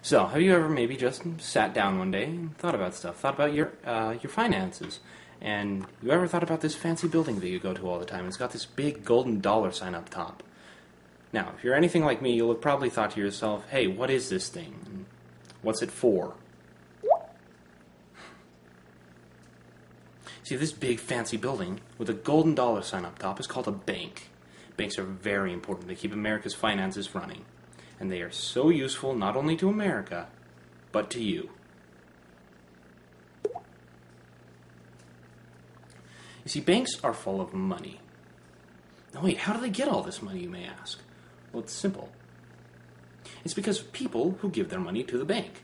So, have you ever maybe just sat down one day and thought about stuff, thought about your finances, and you ever thought about this fancy building that you go to all the time? It's got this big golden dollar sign up top. Now, if you're anything like me, you'll have probably thought to yourself, "Hey, what is this thing? What's it for?" See, this big fancy building with a golden dollar sign up top is called a bank. Banks are very important to keep America's finances running. And they are so useful not only to America, but to you. You see, banks are full of money. Now wait, how do they get all this money, you may ask? Well, it's simple. It's because of people who give their money to the bank.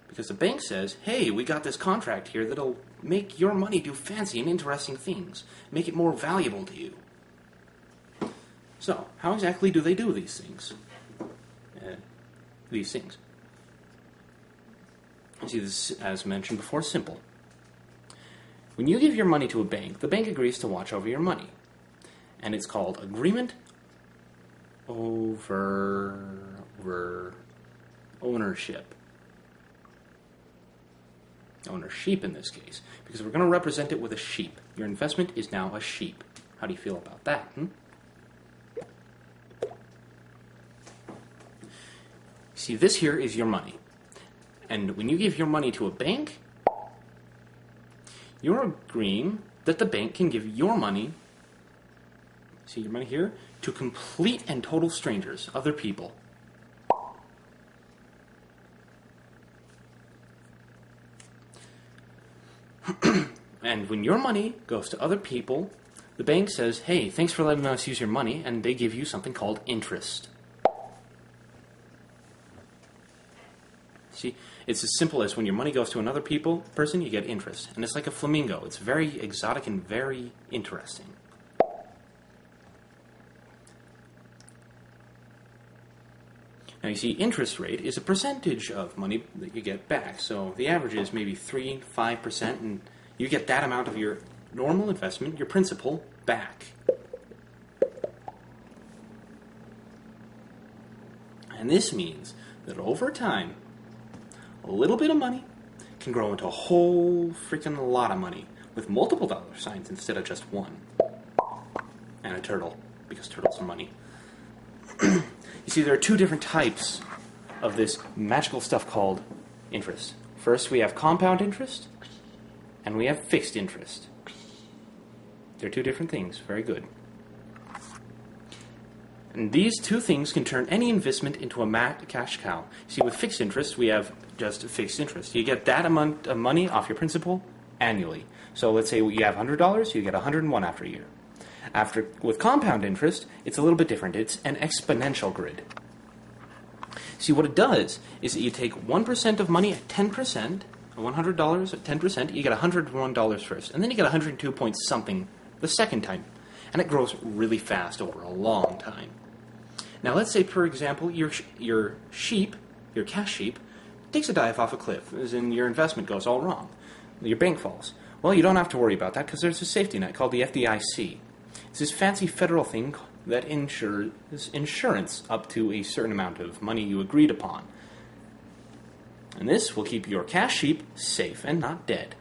Because the bank says, "Hey, we got this contract here that'll make your money do fancy and interesting things, make it more valuable to you." So, how exactly do they do these things? See, this, as mentioned before, simple. When you give your money to a bank, the bank agrees to watch over your money. And it's called agreement over ownership. Ownership in this case, because we're going to represent it with a sheep. Your investment is now a sheep. How do you feel about that? See, this here is your money. And when you give your money to a bank, you're agreeing that the bank can give your money, see your money here, to complete and total strangers, other people. And when your money goes to other people, the bank says, "Hey, thanks for letting us use your money," and they give you something called interest. See, it's as simple as when your money goes to another person, you get interest. And it's like a flamingo. It's very exotic and very interesting. Now you see, interest rate is a percentage of money that you get back. So the average is maybe 3-5%, and you get that amount of your normal investment, your principal, back. And this means that over time, a little bit of money can grow into a whole freaking lot of money with multiple dollar signs instead of just one. And a turtle, because turtles are money. You see, there are two different types of this magical stuff called interest. First, we have compound interest, and we have fixed interest. They're two different things. Very good. And these two things can turn any investment into a cash cow. See, with fixed interest, we have just fixed interest. You get that amount of money off your principal annually. So let's say you have $100, you get 101 after a year. With compound interest, it's a little bit different. It's an exponential grid. See, what it does is that you take 1% of money at 10%, $100 at 10%, you get $101 first, and then you get 102 point something the second time. And it grows really fast over a long time. Now let's say, for example, your sheep, your cash sheep, takes a dive off a cliff, as in your investment goes all wrong. Your bank falls. Well, you don't have to worry about that because there's a safety net called the FDIC. It's this fancy federal thing that insures insurance up to a certain amount of money you agreed upon. And this will keep your cash sheep safe and not dead.